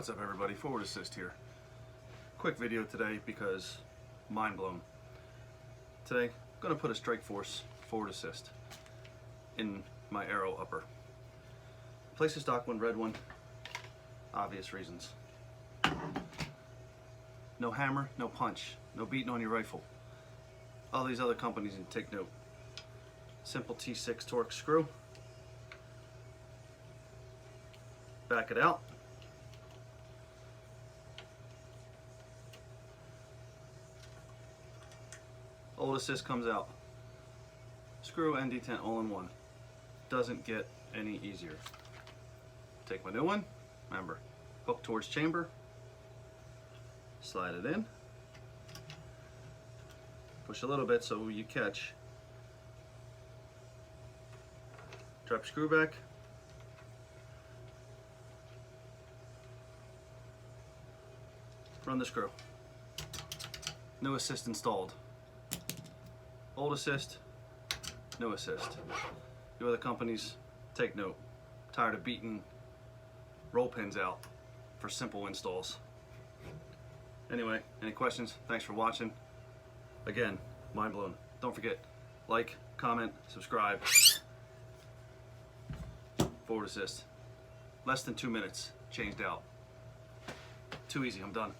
What's up everybody, Forward Assist here. Quick video today because mind blown. Today I'm going to put a Strike Force Forward Assist in my Aero upper. Place a stock one, red one, obvious reasons. No hammer, no punch, no beating on your rifle. All these other companies need to take note. Simple T6 torque screw. Back it out. Old assist comes out. Screw and detent all in one. Doesn't get any easier. Take my new one. Remember, hook towards chamber. Slide it in. Push a little bit so you catch. Drop screw back. Run the screw. No assist installed. Old assist, no assist. The other companies, take note. Tired of beating roll pins out for simple installs. Anyway, any questions? Thanks for watching. Again, mind blown. Don't forget, like, comment, subscribe. Forward Assist. Less than 2 minutes, changed out. Too easy, I'm done.